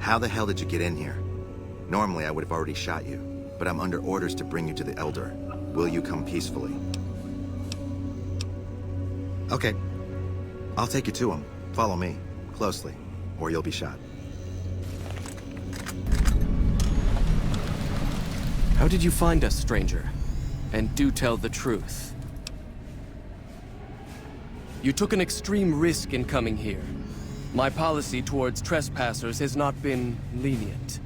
How the hell did you get in here? Normally I would have already shot you, but I'm under orders to bring you to the Elder. Will you come peacefully? Okay. I'll take you to him. Follow me, closely, or you'll be shot. How did you find us, stranger? And do tell the truth. You took an extreme risk in coming here. My policy towards trespassers has not been lenient.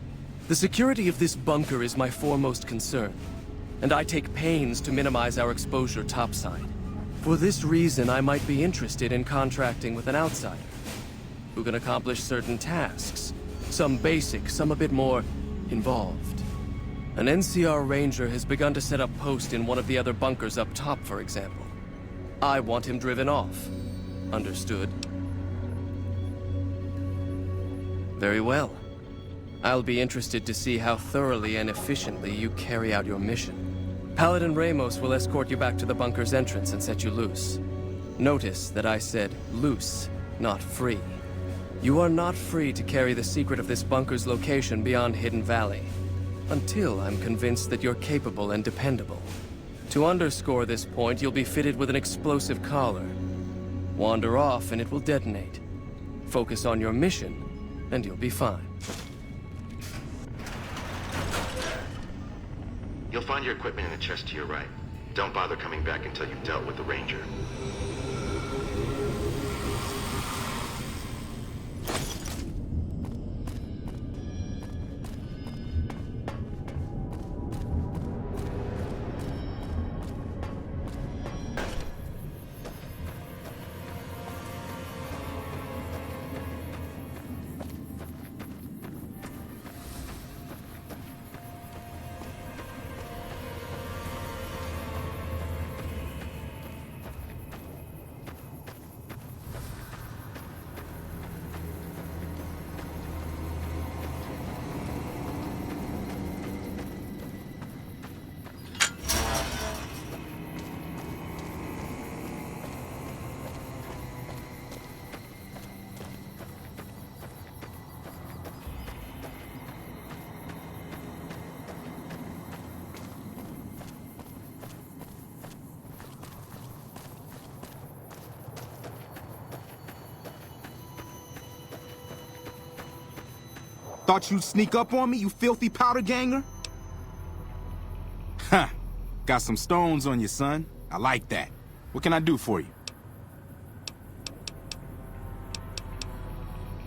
The security of this bunker is my foremost concern, and I take pains to minimize our exposure topside. For this reason, I might be interested in contracting with an outsider who can accomplish certain tasks, some basic, some a bit more involved. An NCR ranger has begun to set up post in one of the other bunkers up top, for example. I want him driven off. Understood? Very well. I'll be interested to see how thoroughly and efficiently you carry out your mission. Paladin Ramos will escort you back to the bunker's entrance and set you loose. Notice that I said loose, not free. You are not free to carry the secret of this bunker's location beyond Hidden Valley, until I'm convinced that you're capable and dependable. To underscore this point, you'll be fitted with an explosive collar. Wander off and it will detonate. Focus on your mission, and you'll be fine. You'll find your equipment in the chest to your right. Don't bother coming back until you've dealt with the Ranger. Thought you'd sneak up on me, you filthy powder ganger? Huh. Got some stones on you, son. I like that. What can I do for you?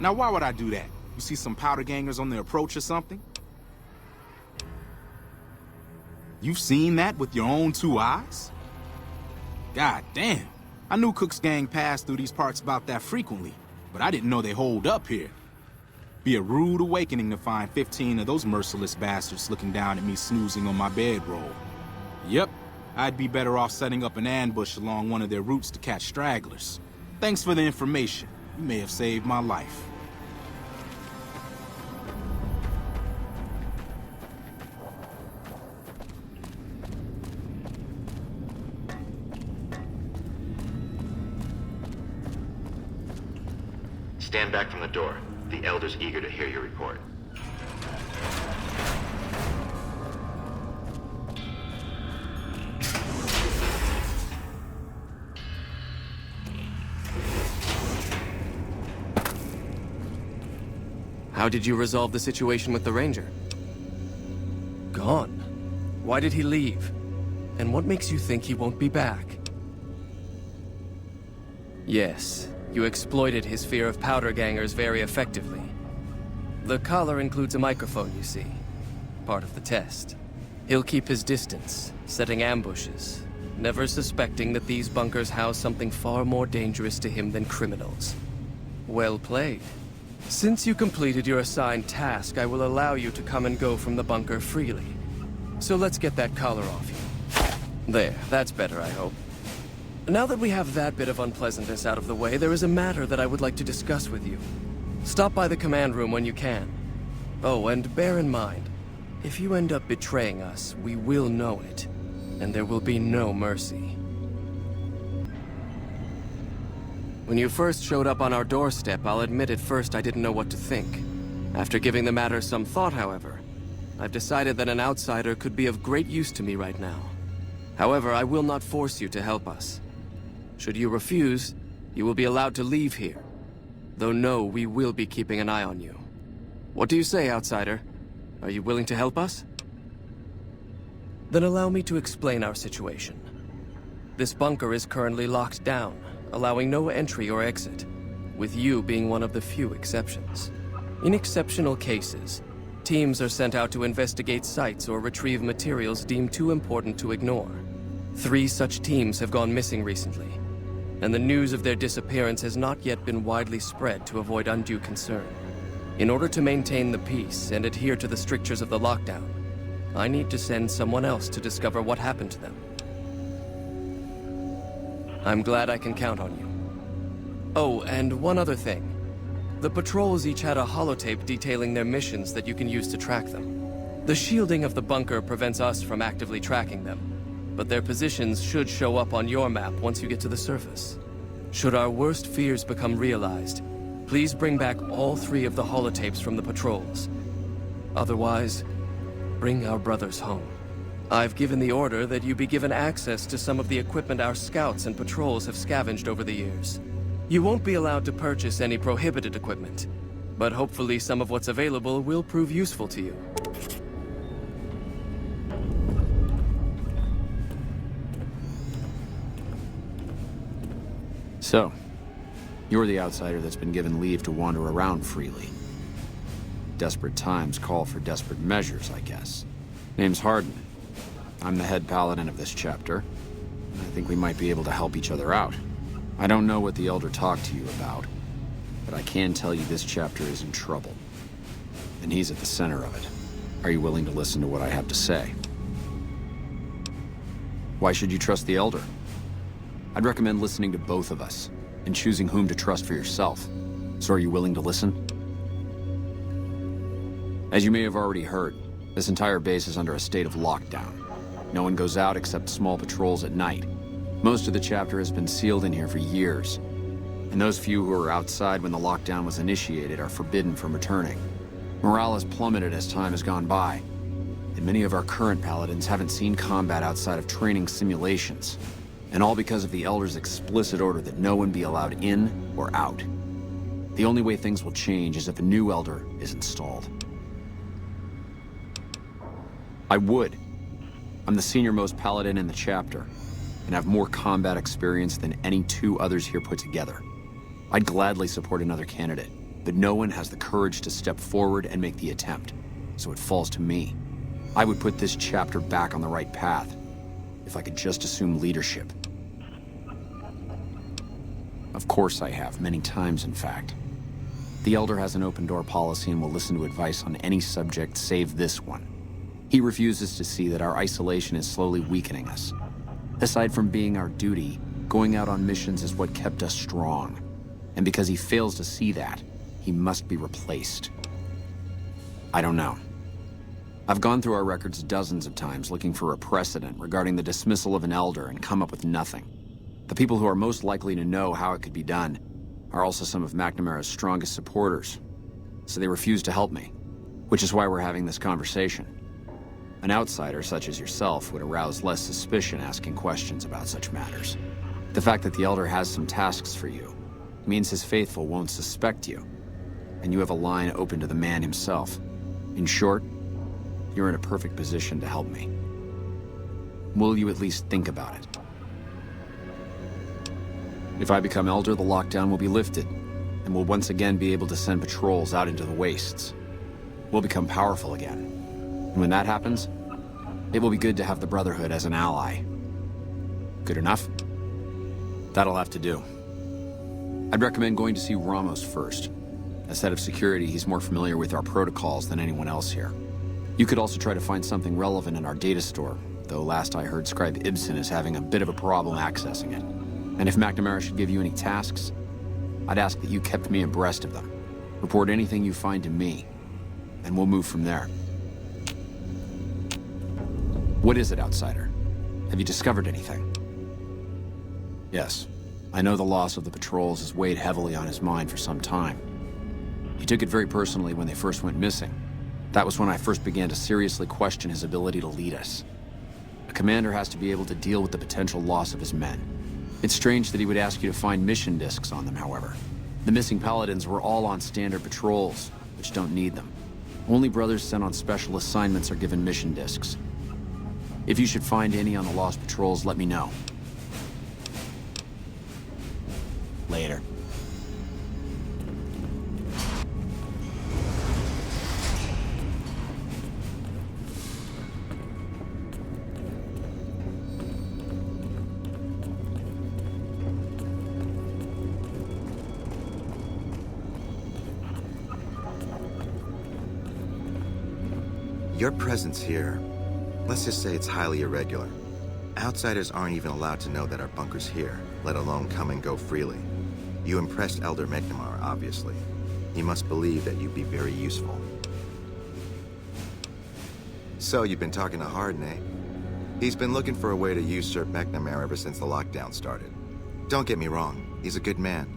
Now, why would I do that? You see some powder gangers on the approach or something? You've seen that with your own two eyes? God damn. I knew Cook's gang passed through these parts about that frequently, but I didn't know they holed up here. Be a rude awakening to find 15 of those merciless bastards looking down at me snoozing on my bedroll. Yep, I'd be better off setting up an ambush along one of their routes to catch stragglers. Thanks for the information. You may have saved my life. Stand back from the door. The Elder's eager to hear your report. How did you resolve the situation with the Ranger? Gone. Why did he leave? And what makes you think he won't be back? Yes, you exploited his fear of powder gangers very effectively. The collar includes a microphone, you see. Part of the test. He'll keep his distance, setting ambushes, never suspecting that these bunkers house something far more dangerous to him than criminals. Well played. Since you completed your assigned task, I will allow you to come and go from the bunker freely. So let's get that collar off you. There, that's better, I hope. Now that we have that bit of unpleasantness out of the way, there is a matter that I would like to discuss with you. Stop by the command room when you can. Oh, and bear in mind, if you end up betraying us, we will know it, and there will be no mercy. When you first showed up on our doorstep, I'll admit at first I didn't know what to think. After giving the matter some thought, however, I've decided that an outsider could be of great use to me right now. However, I will not force you to help us. Should you refuse, you will be allowed to leave here. Though no, we will be keeping an eye on you. What do you say, outsider? Are you willing to help us? Then allow me to explain our situation. This bunker is currently locked down, allowing no entry or exit, with you being one of the few exceptions. In exceptional cases, teams are sent out to investigate sites or retrieve materials deemed too important to ignore. 3 such teams have gone missing recently, and the news of their disappearance has not yet been widely spread to avoid undue concern. In order to maintain the peace and adhere to the strictures of the lockdown, I need to send someone else to discover what happened to them. I'm glad I can count on you. Oh, and one other thing. The patrols each had a holotape detailing their missions that you can use to track them. The shielding of the bunker prevents us from actively tracking them, but their positions should show up on your map once you get to the surface. Should our worst fears become realized, please bring back all 3 of the holotapes from the patrols. Otherwise, bring our brothers home. I've given the order that you be given access to some of the equipment our scouts and patrols have scavenged over the years. You won't be allowed to purchase any prohibited equipment, but hopefully some of what's available will prove useful to you. So, you're the outsider that's been given leave to wander around freely. Desperate times call for desperate measures, I guess. Name's Hardin. I'm the head paladin of this chapter. I think we might be able to help each other out. I don't know what the Elder talked to you about, but I can tell you this chapter is in trouble. And he's at the center of it. Are you willing to listen to what I have to say? Why should you trust the Elder? I'd recommend listening to both of us, and choosing whom to trust for yourself. So are you willing to listen? As you may have already heard, this entire base is under a state of lockdown. No one goes out except small patrols at night. Most of the chapter has been sealed in here for years, and those few who were outside when the lockdown was initiated are forbidden from returning. Morale has plummeted as time has gone by, and many of our current paladins haven't seen combat outside of training simulations, and all because of the Elder's explicit order that no one be allowed in or out. The only way things will change is if a new Elder is installed. I would. I'm the senior-most paladin in the chapter, and have more combat experience than any 2 others here put together. I'd gladly support another candidate, but no one has the courage to step forward and make the attempt, so it falls to me. I would put this chapter back on the right path, if I could just assume leadership. Of course I have, many times in fact. The Elder has an open-door policy and will listen to advice on any subject save this one. He refuses to see that our isolation is slowly weakening us. Aside from being our duty, going out on missions is what kept us strong. And because he fails to see that, he must be replaced. I don't know. I've gone through our records dozens of times looking for a precedent regarding the dismissal of an Elder and come up with nothing. The people who are most likely to know how it could be done are also some of McNamara's strongest supporters, so they refuse to help me, which is why we're having this conversation. An outsider such as yourself would arouse less suspicion asking questions about such matters. The fact that the Elder has some tasks for you means his faithful won't suspect you, and you have a line open to the man himself. In short, you're in a perfect position to help me. Will you at least think about it? If I become Elder, the lockdown will be lifted, and we'll once again be able to send patrols out into the wastes. We'll become powerful again. And when that happens, it will be good to have the Brotherhood as an ally. Good enough? That'll have to do. I'd recommend going to see Ramos first. As head of security, he's more familiar with our protocols than anyone else here. You could also try to find something relevant in our data store, though last I heard Scribe Ibsen is having a bit of a problem accessing it. And if McNamara should give you any tasks, I'd ask that you kept me abreast of them. Report anything you find to me, and we'll move from there. What is it, outsider? Have you discovered anything? Yes, I know the loss of the patrols has weighed heavily on his mind for some time. He took it very personally when they first went missing. That was when I first began to seriously question his ability to lead us. A commander has to be able to deal with the potential loss of his men. It's strange that he would ask you to find mission discs on them, however. The missing paladins were all on standard patrols, which don't need them. Only brothers sent on special assignments are given mission discs. If you should find any on the lost patrols, let me know. Later. Your presence here, let's just say it's highly irregular. Outsiders aren't even allowed to know that our bunker's here, let alone come and go freely. You impressed Elder McNamara, obviously. He must believe that you'd be very useful. So you've been talking to Hardin, eh? He's been looking for a way to usurp McNamara ever since the lockdown started. Don't get me wrong, he's a good man.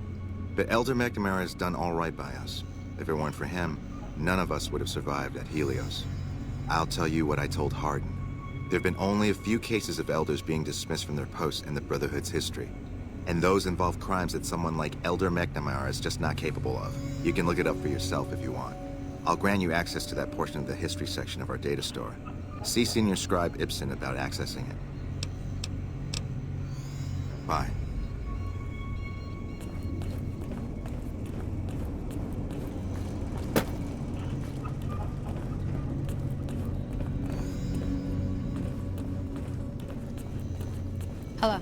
But Elder McNamara has done all right by us. If it weren't for him, none of us would have survived at Helios. I'll tell you what I told Hardin. There have been only a few cases of elders being dismissed from their posts in the Brotherhood's history. And those involve crimes that someone like Elder McNamara is just not capable of. You can look it up for yourself if you want. I'll grant you access to that portion of the history section of our data store. See Senior Scribe Ibsen about accessing it. Bye. Hello.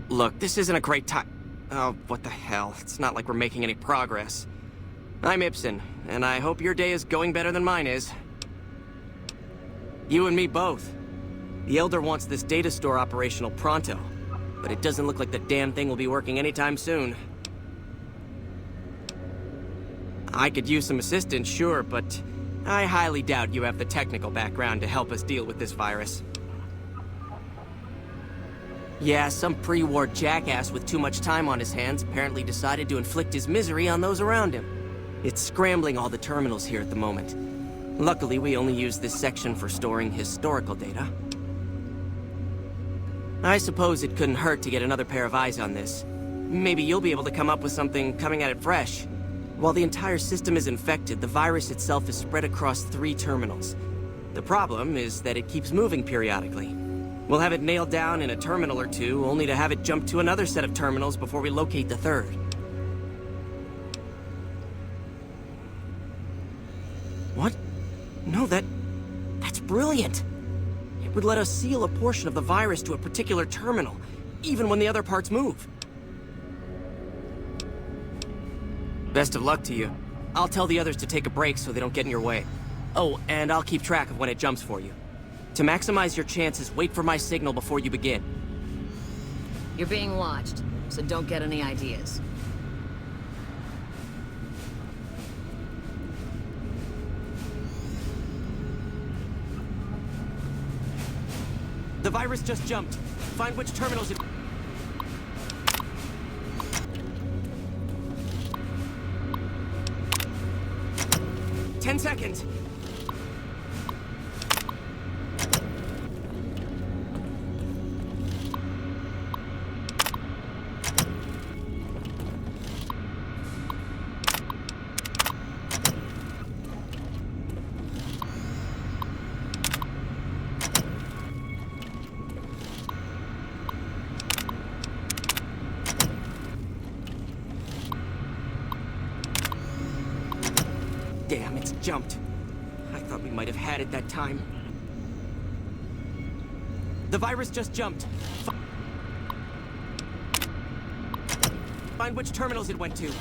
Look, this isn't a great time. Oh, what the hell. It's not like we're making any progress. I'm Ibsen, and I hope your day is going better than mine is. You and me both. The Elder wants this data store operational pronto, but it doesn't look like the damn thing will be working anytime soon. I could use some assistance, sure, but I highly doubt you have the technical background to help us deal with this virus. Yeah, some pre-war jackass with too much time on his hands apparently decided to inflict his misery on those around him. It's scrambling all the terminals here at the moment. Luckily, we only use this section for storing historical data. I suppose it couldn't hurt to get another pair of eyes on this. Maybe you'll be able to come up with something coming at it fresh. While the entire system is infected, the virus itself is spread across 3 terminals. The problem is that it keeps moving periodically. We'll have it nailed down in a terminal or 2, only to have it jump to another set of terminals before we locate the 3rd. What? No, that's brilliant. It would let us seal a portion of the virus to a particular terminal, even when the other parts move. Best of luck to you. I'll tell the others to take a break so they don't get in your way. Oh, and I'll keep track of when it jumps for you. To maximize your chances, wait for my signal before you begin. You're being watched, so don't get any ideas. The virus just jumped. Find which terminals it... 10 seconds. Damn, it's jumped. I thought we might have had it that time. The virus just jumped. Find which terminals it went to.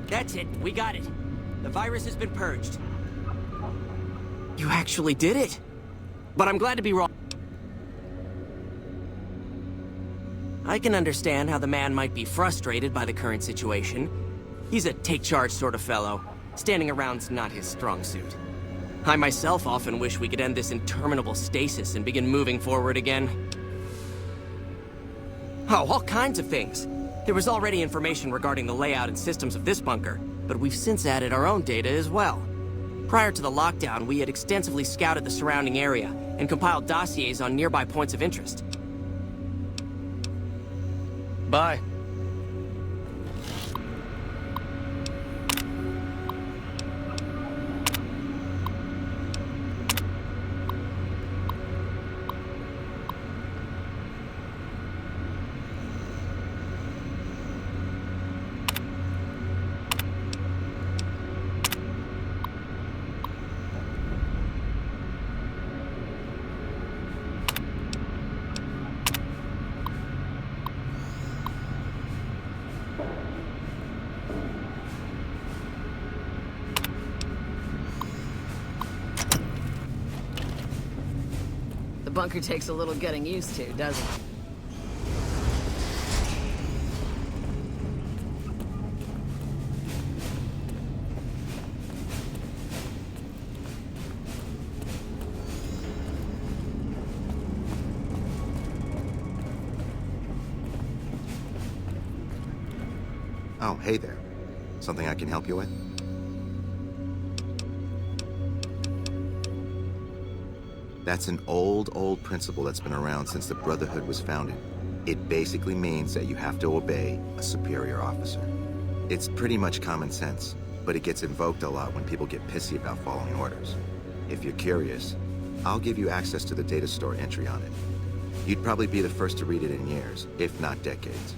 That's it. We got it. The virus has been purged. You actually did it. But I'm glad to be wrong. I can understand how the man might be frustrated by the current situation. He's a take-charge sort of fellow. Standing around's not his strong suit. I myself often wish we could end this interminable stasis and begin moving forward again. Oh, all kinds of things. There was already information regarding the layout and systems of this bunker, but we've since added our own data as well. Prior to the lockdown, we had extensively scouted the surrounding area and compiled dossiers on nearby points of interest. Bye. The bunker takes a little getting used to, doesn't it? Oh, hey there. Something I can help you with? That's an old principle that's been around since the Brotherhood was founded. It basically means that you have to obey a superior officer. It's pretty much common sense, but it gets invoked a lot when people get pissy about following orders. If you're curious, I'll give you access to the data store entry on it. You'd probably be the first to read it in years, if not decades.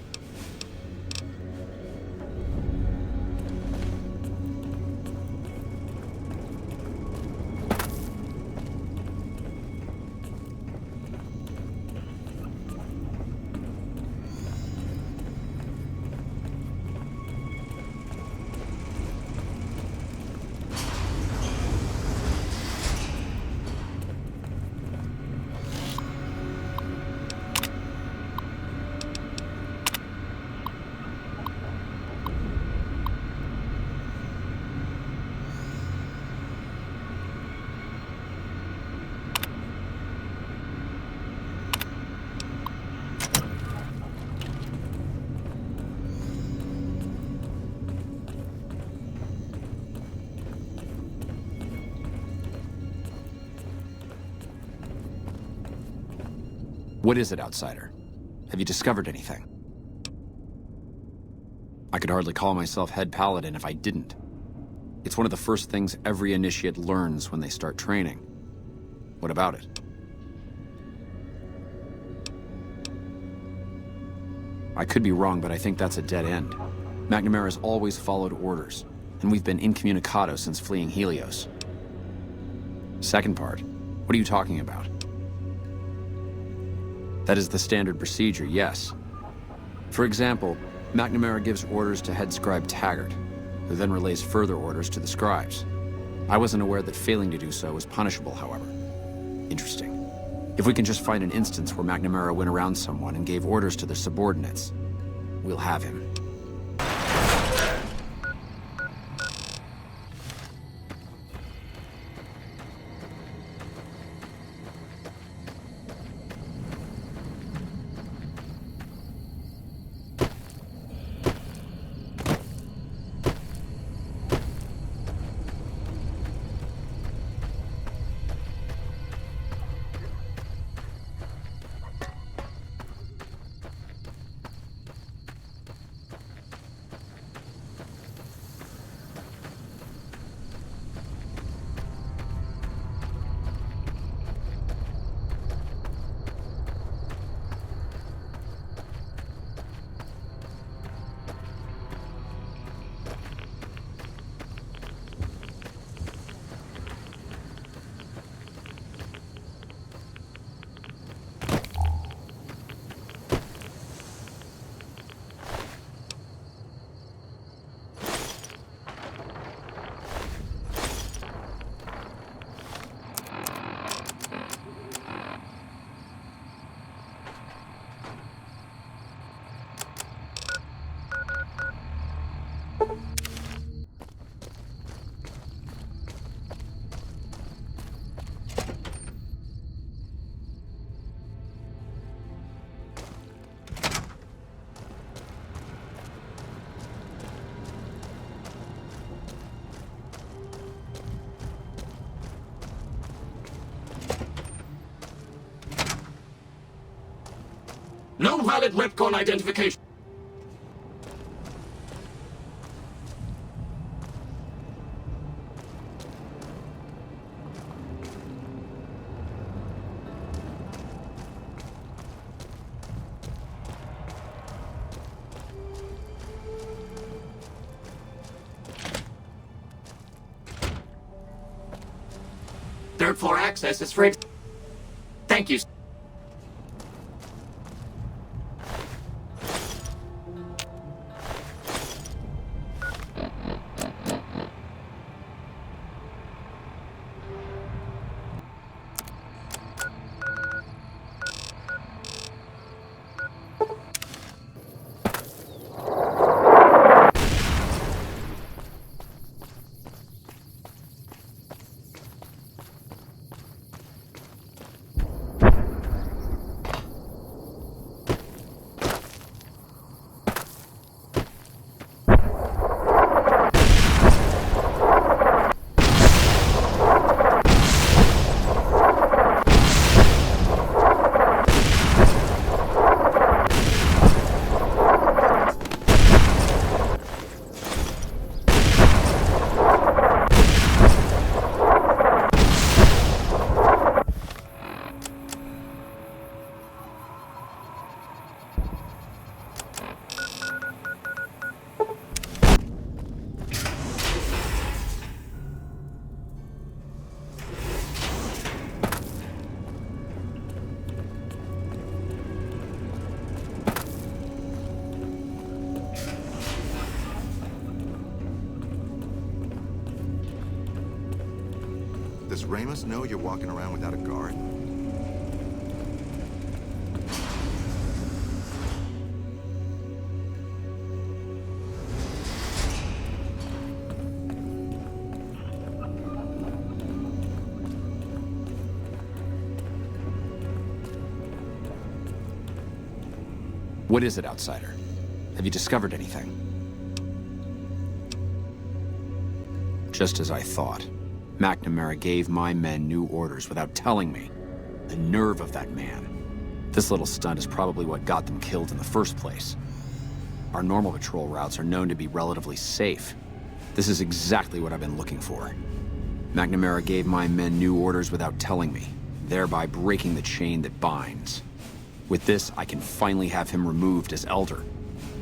What is it, Outsider? Have you discovered anything? I could hardly call myself head paladin if I didn't. It's one of the first things every initiate learns when they start training. What about it? I could be wrong, but I think that's a dead end. McNamara's always followed orders, and we've been incommunicado since fleeing Helios. Second part, what are you talking about? That is the standard procedure, yes. For example, McNamara gives orders to head scribe Taggart, who then relays further orders to the scribes. I wasn't aware that failing to do so was punishable, however. Interesting. If we can just find an instance where McNamara went around someone and gave orders to their subordinates, we'll have him. No valid Repcon identification. Third floor access is free. Thank you. Does Ramos know you're walking around without a guard? What is it, outsider? Have you discovered anything? Just as I thought. McNamara gave my men new orders without telling me. The nerve of that man. This little stunt is probably what got them killed in the first place. Our normal patrol routes are known to be relatively safe. This is exactly what I've been looking for. McNamara gave my men new orders without telling me, thereby breaking the chain that binds. With this, I can finally have him removed as Elder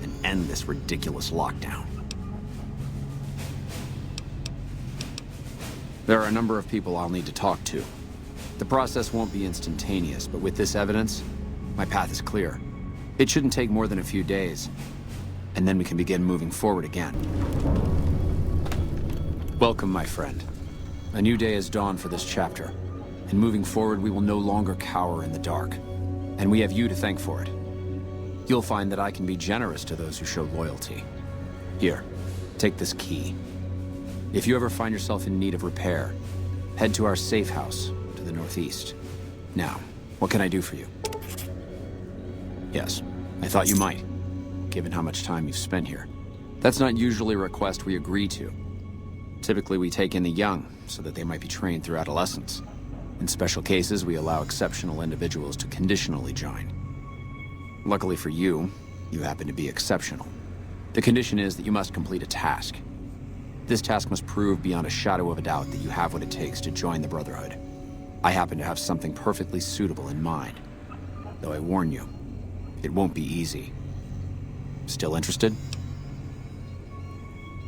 and end this ridiculous lockdown. There are a number of people I'll need to talk to. The process won't be instantaneous, but with this evidence, my path is clear. It shouldn't take more than a few days, and then we can begin moving forward again. Welcome, my friend. A new day has dawned for this chapter, and moving forward we will no longer cower in the dark. And we have you to thank for it. You'll find that I can be generous to those who show loyalty. Here, take this key. If you ever find yourself in need of repair, head to our safe house to the northeast. Now, what can I do for you? Yes, I thought you might, given how much time you've spent here. That's not usually a request we agree to. Typically, we take in the young, so that they might be trained through adolescence. In special cases, we allow exceptional individuals to conditionally join. Luckily for you, you happen to be exceptional. The condition is that you must complete a task. This task must prove beyond a shadow of a doubt that you have what it takes to join the Brotherhood. I happen to have something perfectly suitable in mind. Though I warn you, it won't be easy. Still interested?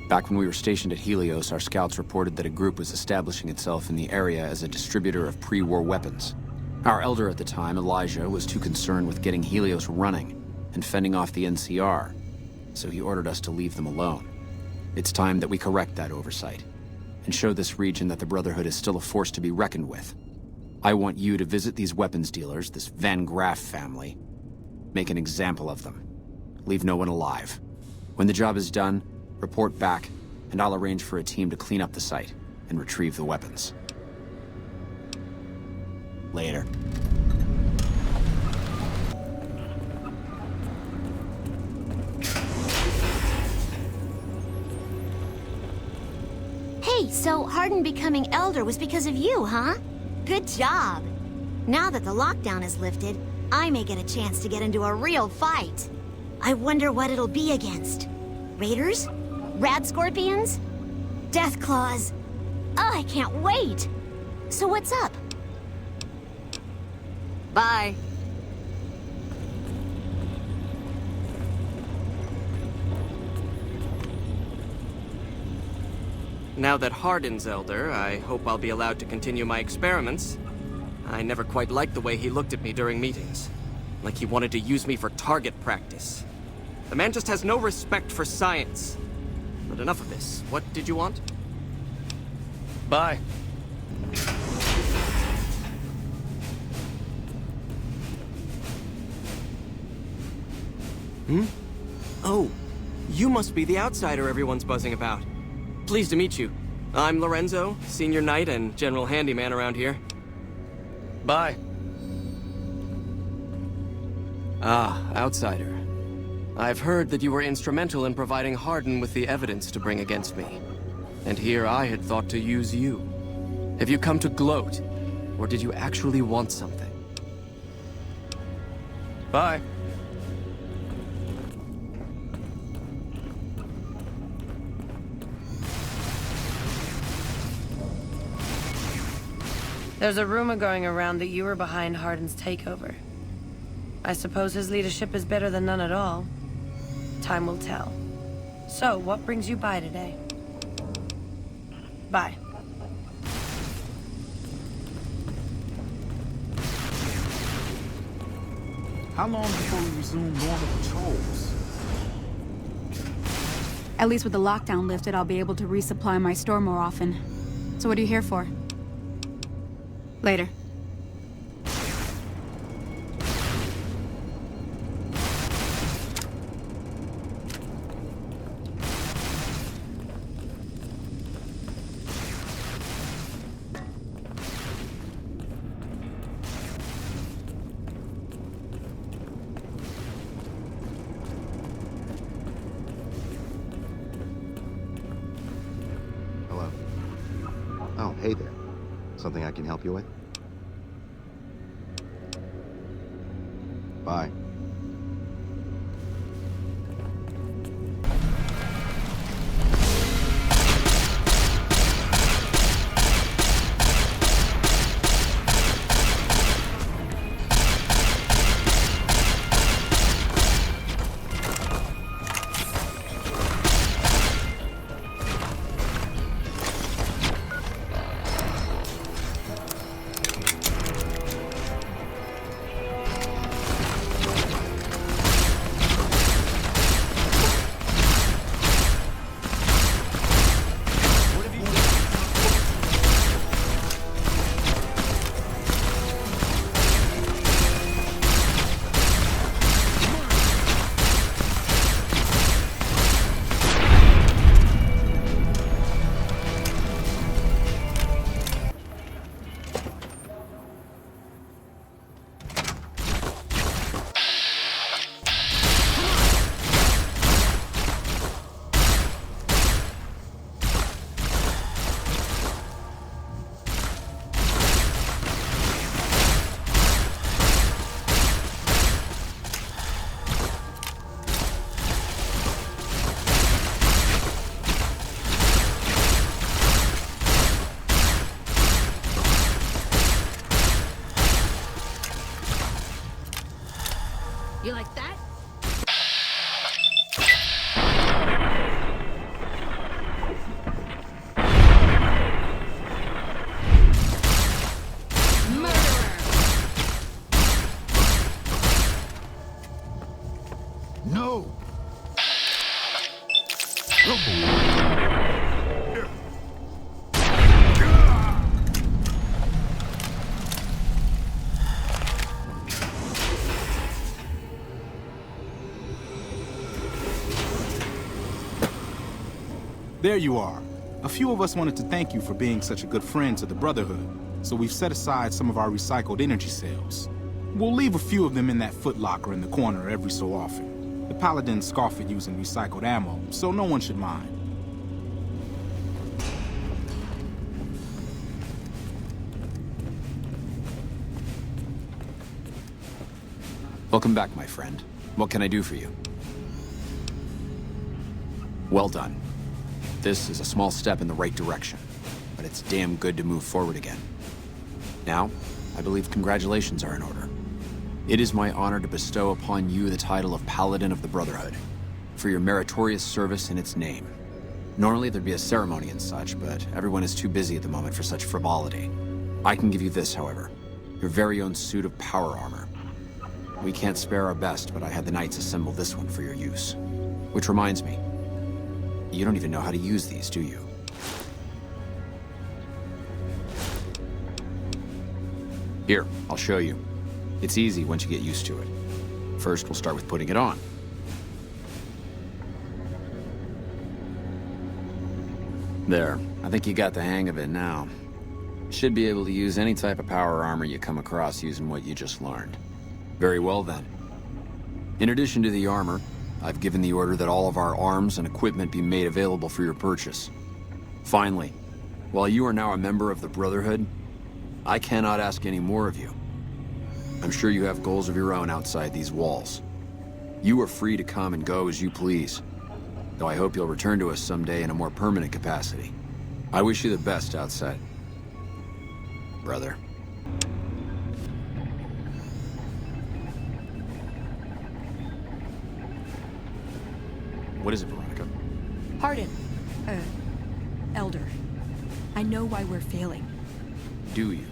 Back when we were stationed at Helios, our scouts reported that a group was establishing itself in the area as a distributor of pre-war weapons. Our elder at the time, Elijah, was too concerned with getting Helios running and fending off the NCR, so he ordered us to leave them alone. It's time that we correct that oversight and show this region that the Brotherhood is still a force to be reckoned with. I want you to visit these weapons dealers, this Van Graff family. Make an example of them. Leave no one alive. When the job is done, report back, and I'll arrange for a team to clean up the site and retrieve the weapons. Later. Hey, so Hardin becoming Elder was because of you, huh? Good job. Now that the lockdown is lifted, I may get a chance to get into a real fight. I wonder what it'll be against. Raiders? Rad Scorpions? Death Claws? Oh, I can't wait! So what's up? Bye. Now that Hardin's elder, I hope I'll be allowed to continue my experiments. I never quite liked the way he looked at me during meetings. Like he wanted to use me for target practice. The man just has no respect for science. But enough of this. What did you want? Bye. Oh, you must be the outsider everyone's buzzing about. Pleased to meet you. I'm Lorenzo, senior knight and general handyman around here. Bye. Ah, outsider. I've heard that you were instrumental in providing Hardin with the evidence to bring against me. And here I had thought to use you. Have you come to gloat? Or did you actually want something? Bye. There's a rumor going around that you were behind Hardin's takeover. I suppose his leadership is better than none at all. Time will tell. So, what brings you by today? Bye. How long before we resume normal patrols? At least with the lockdown lifted, I'll be able to resupply my store more often. So what are you here for? Later. Hello. Oh, hey there. Something I can help you with? Bye. You like that? No! There you are. A few of us wanted to thank you for being such a good friend to the Brotherhood, so we've set aside some of our recycled energy cells. We'll leave a few of them in that footlocker in the corner every so often. The Paladins scoff at using recycled ammo, so no one should mind. Welcome back, my friend. What can I do for you? Well done. This is a small step in the right direction, but it's damn good to move forward again. Now, I believe congratulations are in order. It is my honor to bestow upon you the title of Paladin of the Brotherhood, for your meritorious service in its name. Normally there'd be a ceremony and such, but everyone is too busy at the moment for such frivolity. I can give you this, however, your very own suit of power armor. We can't spare our best, but I had the Knights assemble this one for your use. Which reminds me, you don't even know how to use these, do you? Here, I'll show you. It's easy once you get used to it. First, we'll start with putting it on. There, I think you got the hang of it now. Should be able to use any type of power armor you come across using what you just learned. Very well then. In addition to the armor, I've given the order that all of our arms and equipment be made available for your purchase. Finally, while you are now a member of the Brotherhood, I cannot ask any more of you. I'm sure you have goals of your own outside these walls. You are free to come and go as you please, though I hope you'll return to us someday in a more permanent capacity. I wish you the best outside, brother. What is it, Veronica? Hardin. Elder. I know why we're failing. Do you?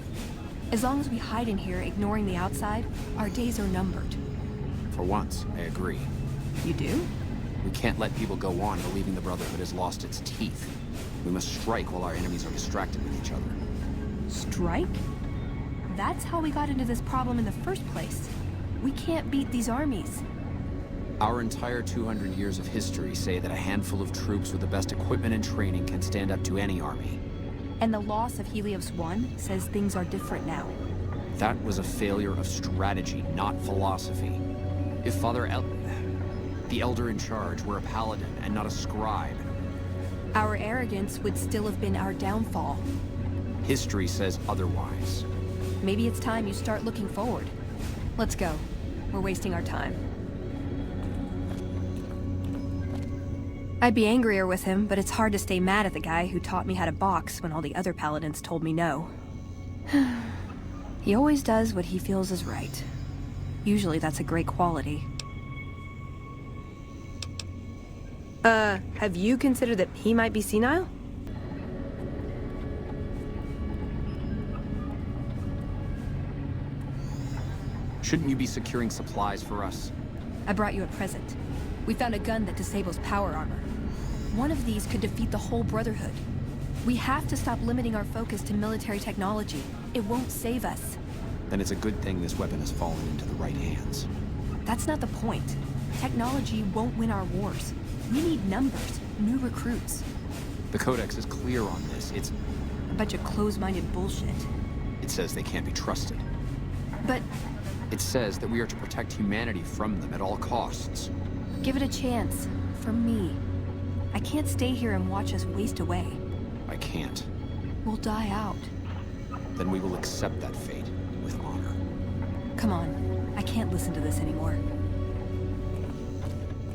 As long as we hide in here, ignoring the outside, our days are numbered. For once, I agree. You do? We can't let people go on believing the Brotherhood has lost its teeth. We must strike while our enemies are distracted with each other. Strike? That's how we got into this problem in the first place. We can't beat these armies. Our entire 200 years of history say that a handful of troops with the best equipment and training can stand up to any army. And the loss of Helios 1 says things are different now. That was a failure of strategy, not philosophy. If the Elder in charge were a paladin and not a scribe. Our arrogance would still have been our downfall. History says otherwise. Maybe it's time you start looking forward. Let's go. We're wasting our time. I'd be angrier with him, but it's hard to stay mad at the guy who taught me how to box when all the other paladins told me no. He always does what he feels is right. Usually that's a great quality. Have you considered that he might be senile? Shouldn't you be securing supplies for us? I brought you a present. We found a gun that disables power armor. One of these could defeat the whole Brotherhood. We have to stop limiting our focus to military technology. It won't save us. Then it's a good thing this weapon has fallen into the right hands. That's not the point. Technology won't win our wars. We need numbers, new recruits. The Codex is clear on this. It's a bunch of closed-minded bullshit. It says they can't be trusted. But it says that we are to protect humanity from them at all costs. Give it a chance. For me. I can't stay here and watch us waste away. I can't. We'll die out. Then we will accept that fate with honor. Come on. I can't listen to this anymore.